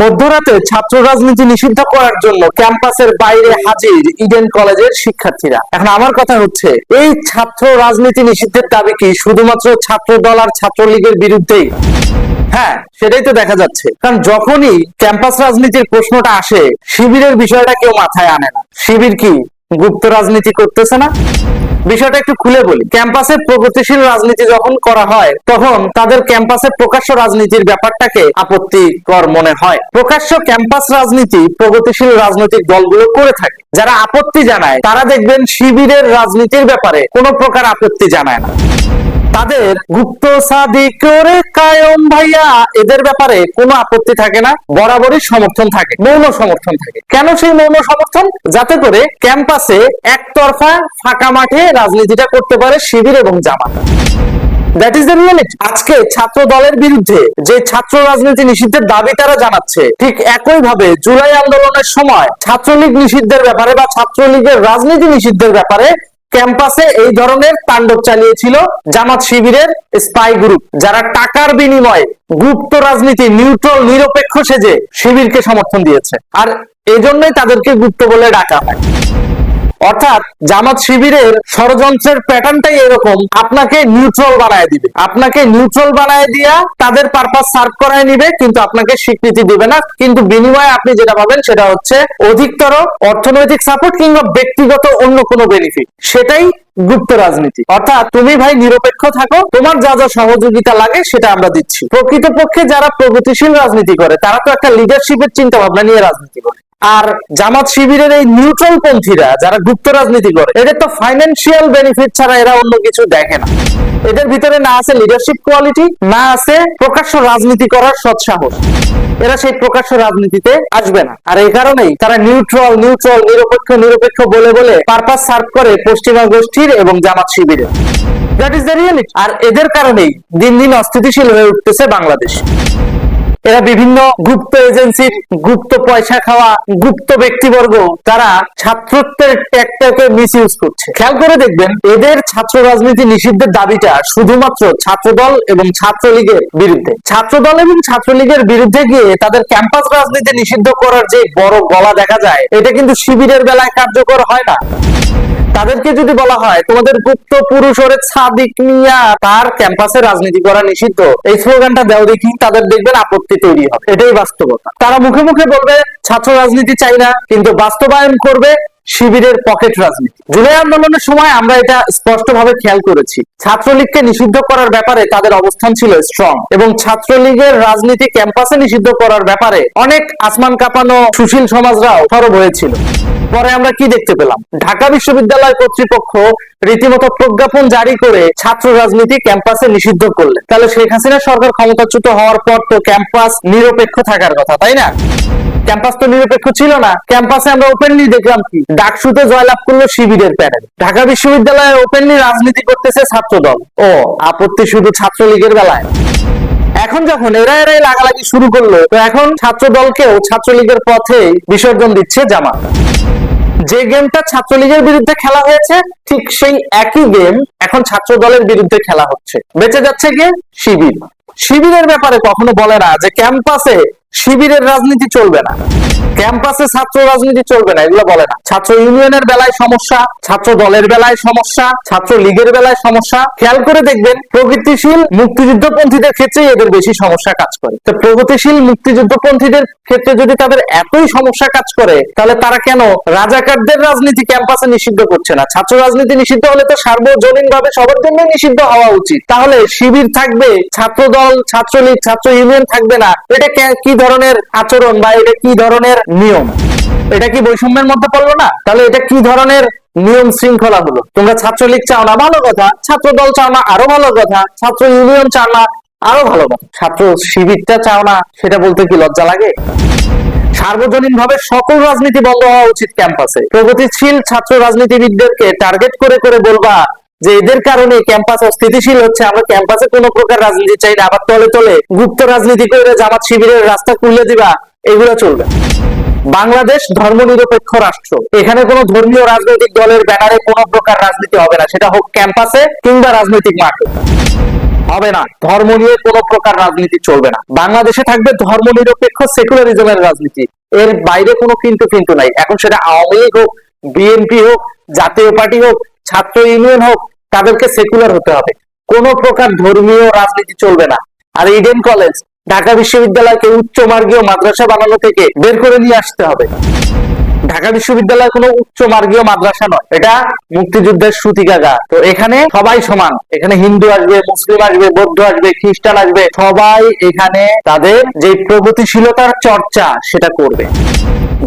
মধ্যরাতে ছাত্র রাজনীতি নিষিদ্ধ করার জন্য ক্যাম্পাসের বাইরে হাজির ইডেন কলেজের শিক্ষার্থীরা। এখন আমার কথা হচ্ছে, এই ছাত্র রাজনীতি নিষিদ্ধের দাবি কি শুধুমাত্র ছাত্র দল আর ছাত্রলীগের বিরুদ্ধেই? হ্যাঁ, সেটাই তো দেখা যাচ্ছে। কারণ যখনই ক্যাম্পাস রাজনীতির প্রশ্নটা আসে, শিবিরের বিষয়টা কেউ মাথায় আনে না। শিবির কি গুপ্ত রাজনীতি করতেছে না? বিষয়টা একটু খুলে বলি। ক্যাম্পাসে প্রগতিশীল রাজনীতি যখন করা হয়, তখন তাদের ক্যাম্পাসে প্রকাশ্য রাজনীতির ব্যাপারটাকে আপত্তিকর মনে হয়। প্রকাশ্য ক্যাম্পাস রাজনীতি প্রগতিশীল রাজনৈতিক দলগুলো করে থাকে। যারা আপত্তি জানায় তারা দেখবেন শিবিরের রাজনীতির ব্যাপারে কোনো প্রকার আপত্তি জানায় না। তাদের গুপ্ত সাদিক করে কায়ম ভাইয়া এদের ব্যাপারে কোনো আপত্তি থাকে না, বরাবরই সমর্থন থাকে, মৌন সমর্থন থাকে। কেন সেই মৌন সমর্থন? যাতে করে ক্যাম্পাসে একতরফা ফাঁকা মাঠে রাজনীতিটা করতে পারে শিবির এবং Jamaat. That is the reality. আজকে ছাত্র দলের বিরুদ্ধে যে ছাত্র রাজনীতি নিষিদ্ধের দাবি তারা জানাচ্ছে, ঠিক একই ভাবে জুলাই আন্দোলনের সময় ছাত্রলীগ নিষিদ্ধের ব্যাপারে বা ছাত্রলীগের রাজনীতি নিষিদ্ধের ব্যাপারে ক্যাম্পাসে এই ধরনের তাণ্ডব চালিয়েছিল জামাত শিবিরের স্পাই গ্রুপ, যারা টাকার বিনিময়ে গুপ্ত রাজনীতি নিউট্রাল নিরপেক্ষ সেজে শিবিরকে সমর্থন দিয়েছে। আর এজন্যই তাদেরকে গুপ্ত বলে ডাকা হয়। অর্থাৎ জামাত শিবিরের ষড়যন্ত্রের প্যাটার্নটাই এরকম, আপনাকে নিউট্রাল বানায় দিবে, আপনাকে নিউট্রাল বানায় দিয়া তাদের পারপাস সার্ভ করায় নিবে, কিন্তু আপনাকে স্বীকৃতি দিবে না। কিন্তু বিনিময়ে আপনি যেটা পাবেন সেটা হচ্ছে অধিকতর অর্থনৈতিক সাপোর্ট কিংবা ব্যক্তিগত অন্য কোনো বেনিফিট। সেটাই গুপ্ত রাজনীতি। অর্থাৎ তুমি ভাই নিরপেক্ষ থাকো, তোমার যা যা সহযোগিতা লাগে সেটা আমরা দিচ্ছি। প্রকৃতপক্ষে যারা প্রগতিশীল রাজনীতি করে তারা তো একটা লিডারশিপের চিন্তা ভাবনা নিয়ে রাজনীতি করে। আর জামাত শিবিরের এই নিউট্রাল পন্থীরা যারা গুপ্ত রাজনীতি করে, এদের তো ফাইন্যান্সিয়াল বেনিফিট ছাড়া এরা অন্য কিছু দেখে না। এদের ভিতরে না আছে লিডারশিপ কোয়ালিটি, না আছে প্রকাশ্য রাজনীতি করার সৎসাহস। এরা সেই প্রকাশ্য রাজনীতিতে আসবে না। আর এই কারণেই তারা নিউট্রাল নিউট্রাল নিরপেক্ষ নিরপেক্ষ বলে বলে পারপাস সার্ভ করে পশ্চিমা গোষ্ঠীর এবং জামাত শিবিরের। That is the reality. আর এদের কারণেই দিন দিন অস্থিতিশীল হয়ে উঠতেছে বাংলাদেশ। এরা বিভিন্ন গুপ্ত এজেন্সির গুপ্ত পয়সা খাওয়া গুপ্ত ব্যক্তিবর্গ তারা ছাত্রত্বের ট্যাগটাকে মিসইউজ করছে। খেয়াল করে দেখবেন, এদের ছাত্র রাজনীতি নিষিদ্ধের দাবিটা শুধুমাত্র ছাত্রদল এবং ছাত্রলীগের বিরুদ্ধে। ছাত্রদল এবং ছাত্রলীগের বিরুদ্ধে গিয়ে তাদের ক্যাম্পাস রাজনীতি নিষিদ্ধ করার যে বড় গলা দেখা যায়, এটা কিন্তু শিবিরের বেলায় কার্যকর হয় না। তাদেরকে যদি বলা হয় তোমাদের গুপ্ত পুরুষ ওরে সাদিক মিয়া তার ক্যাম্পাসে রাজনীতি করা নিষিদ্ধ, এই স্লোগানটা দাও দেখি, তাদের দেখবেন আপত্তি তৈরি হবে। এটাই বাস্তবতা। তারা মুখে মুখে বলবে ছাত্র রাজনীতি চাই না, কিন্তু বাস্তবায়ন করবে শিবিরের পকেট রাজনীতি। জুলাই আন্দোলনের সময় আমরা এটা স্পষ্টভাবে খেয়াল করেছি, ছাত্রলীগকে নিষিদ্ধ করার ব্যাপারে তাদের অবস্থান ছিল স্ট্রং, এবং ছাত্রলীগের রাজনীতি ক্যাম্পাসে নিষিদ্ধ করার ব্যাপারে অনেক আসমান কাঁপানো সুশীল সমাজরাও সরব হয়েছিল। পরে আমরা কি দেখতে পেলাম? ঢাকা বিশ্ববিদ্যালয় কর্তৃপক্ষ রীতিমতো প্রজ্ঞাপন জারি করে ছাত্র রাজনীতি ক্যাম্পাসে নিষিদ্ধ করলেন। তাহলে শেখ হাসিনা সরকার ক্ষমতাচ্যুত হওয়ার পর তো ক্যাম্পাস নিরপেক্ষ থাকার কথা, তাই না? ক্যাম্পাস তো নিরপেক্ষ ছিল না। ক্যাম্পাসে আমরা ওপেনলি দেখলাম কি, ডাকসুতে জয়লাভ করলো শিবিরের প্যানেল। ঢাকা বিশ্ববিদ্যালয়ে ওপেনলি রাজনীতি করতেছে ছাত্রদল। ও আপত্তি শুধু ছাত্রলীগের বেলায়। এখন যখন এরাই লাগালাগি শুরু করলো, তো এখন ছাত্র দলকেও ছাত্রলীগের পথে বিসর্জন দিচ্ছে জামাত। যে গেমটা ছাত্রলীগের বিরুদ্ধে খেলা হয়েছে, ঠিক সেই একই গেম এখন ছাত্র দলের বিরুদ্ধে খেলা হচ্ছে। বেঁচে যাচ্ছে কে? শিবির। শিবিরের ব্যাপারে কখনো বলে না যে ক্যাম্পাসে শিবিরের রাজনীতি চলবে না, ক্যাম্পাসে ছাত্র রাজনীতি চলবে না, এগুলো বলে না। ছাত্র ইউনিয়নের বেলায় সমস্যা, ছাত্র দলের বেলায় সমস্যা, ছাত্র লীগের বেলায় সমস্যা। খেয়াল করে দেখবেন, প্রগতিশীল মুক্তিযুদ্ধপন্থীদের ক্ষেত্রে এদের বেশি সমস্যা কাজ করে। তো প্রগতিশীল মুক্তিযুদ্ধপন্থীদের ক্ষেত্রে যদি তাদের এতই সমস্যা কাজ করে, তাহলে তারা কেন রাজাকারদের রাজনীতি ক্যাম্পাসে নিষিদ্ধ করছে না? ছাত্র রাজনীতি নিষিদ্ধ হলে তো সার্বজনীন ভাবে সবার জন্য নিষিদ্ধ হওয়া উচিত। তাহলে শিবির থাকবে, ছাত্র দল, ছাত্রলীগ, ছাত্র ইউনিয়ন থাকবে না। এটা কি ধরনের আচরণ বা এটা কি ধরনের নিয়ম? এটা কি বৈষম্যের মধ্যে পড়লো না? তাহলে এটা কি ধরনের নিয়ম শৃঙ্খলা হলো? তোমরা ছাত্রলীগ চাও না, ভালো কথা। ছাত্র দল চাও না, আরো ভালো কথা। ছাত্র ইউনিয়ন চাও না, আরো ভালো কথা। ছাত্র শিবিরটা চাও না, সেটা বলতে কি লজ্জা লাগে? সার্বজনীন ভাবে সকল রাজনীতি বন্ধ হওয়া উচিত ক্যাম্পাসে। প্রগতিশীল ছাত্র রাজনীতিবিদদেরকে টার্গেট করে করে বলবা যে এদের কারণে ক্যাম্পাস অস্থিতিশীল হচ্ছে, আমরা ক্যাম্পাসে কোনো প্রকার রাজনীতি চাই না, আবার তলে তলে গুপ্ত রাজনীতি করে জামাত শিবিরের রাস্তা খুলে দিবা, এগুলো চলবে। বাংলাদেশ ধর্মনিরপেক্ষ রাষ্ট্র, এখানে কোনো ধর্মীয় রাজনৈতিক দলের ব্যানারে কোনো প্রকার রাজনীতি হবে না, সেটা হোক ক্যাম্পাসে কিংবা রাজনৈতিক মাঠে। হবে না। ধর্ম নিয়ে কোনো প্রকার রাজনীতি চলবে না। বাংলাদেশে থাকবে ধর্মনিরপেক্ষ সেকুলারিজমের রাজনীতি, এর বাইরে কোনো কিন্তু কিন্তু নাই। এখন সেটা আওয়ামী লীগ হোক, বিএনপি হোক, জাতীয় পার্টি হোক, ছাত্র ইউনিয়ন হোক, তাদেরকে সেকুলার হতে হবে। কোনো প্রকার ধর্মীয় রাজনীতি চলবে না। আর ইডেন কলেজ, ঢাকা বিশ্ববিদ্যালয়কে উচ্চ মার্গীয় মাদ্রাসা বানানো থেকে বের করে নিয়ে আসতে হবে। ঢাকা বিশ্ববিদ্যালয় কোনো উচ্চ মার্গীয় মাদ্রাসা নয়, এটা মুক্তিযুদ্ধের সূতিকাগার। তো এখানে সবাই সমান, এখানে হিন্দু আসবে, মুসলিম আসবে, বৌদ্ধ আসবে, খ্রিস্টান আসবে, সবাই এখানে তাদের যে প্রগতিশীলতার চর্চা সেটা করবে।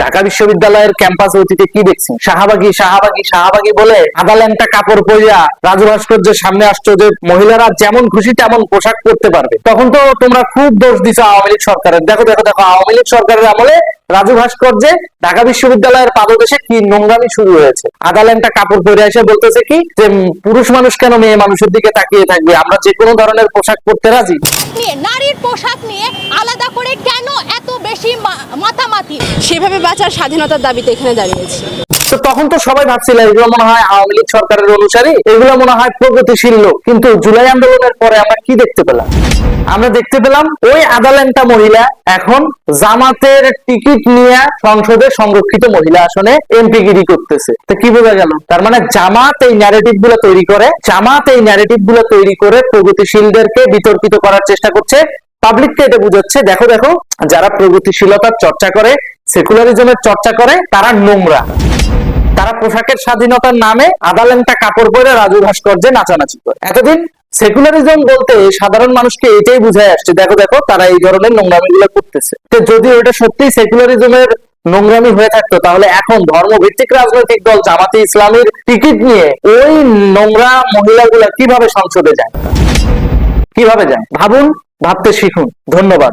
ঢাকা বিশ্ববিদ্যালয়ের ক্যাম্পাস অতীতে কি দেখছি, শাহবাগী শাহবাগী শাহবাগী বলে আদাল্যান্ডটা কাপড় পরিয়া রাজু ভাস্কর্যের সামনে আসছো যে মহিলারা যেমন খুশি তেমন পোশাক পরতে পারবে। তখন তো তোমরা খুব দোষ দিছো আওয়ামী লীগ সরকারের। দেখো দেখো দেখো, আওয়ামী লীগ সরকারের আমলে রাজু ভাস্কর্যে ঢাকা বিশ্ববিদ্যালয়ের পাদদেশে কি নোংরামি শুরু হয়েছে। আদাল্যান্ডটা কাপড় পরে এসে বলতেছে কি যে পুরুষ মানুষ কেন মেয়ে মানুষের দিকে তাকিয়ে থাকবে, আমরা যে কোনো ধরনের পোশাক পরতে রাজি। নারীর পোশাক নিয়ে আলাদা করে কেন এত বেশি মাতামাতি, সেভাবে বাঁচার স্বাধীনতার দাবিতে এখানে দাঁড়িয়েছি। তো তখন তো সবাই ভাবছিল এগুলো মনে হয় আওয়ামী লীগ সরকারের অনুসারী, এগুলো মনে হয় প্রগতিশীল লোক। কিন্তু জুলাই আন্দোলনের পরে আমরা কি দেখতে পেলাম? আমরা দেখতে পেলাম ওই আদাল্যান্ডটা মহিলা এখন জামাতের টিকিট নিয়ে সংসদে সংরক্ষিত মহিলা আসনে এমপিগিরি করতেছে। তো কি বোঝা গেল? তার মানে জামাত এই ন্যারেটিভ গুলো তৈরি করে প্রগতিশীলদেরকে বিতর্কিত করার চেষ্টা করছে। পাবলিককে এটা বুঝাচ্ছে, দেখো দেখো, যারা প্রগতিশীলতার চর্চা করে, সেকুলারিজমের চর্চা করে, তারা নোংরা। তারা পোশাকের স্বাধীনতার নামে আদাল্যান্ডটা কাপড় পরে রাজু ভাস্কর্যে নাচানাচি করে। এতদিন সেকুলারিজম বলতে সাধারণ মানুষকে এটাই বুঝায় আসছে, দেখো দেখো তারা এই ধরনের নোংরামি গুলো করতেছে। তো যদি ওটা সত্যি সেকুলারিজমের নোংরামি হয়ে থাকতো, তাহলে এখন ধর্মভিত্তিক রাজনৈতিক দল জামাতে ইসলামীর টিকিট নিয়ে ওই নোংরা মহিলাগুলা কিভাবে সংসদে যায়, কিভাবে যায়? ভাবুন, ভাবতে শিখুন। ধন্যবাদ।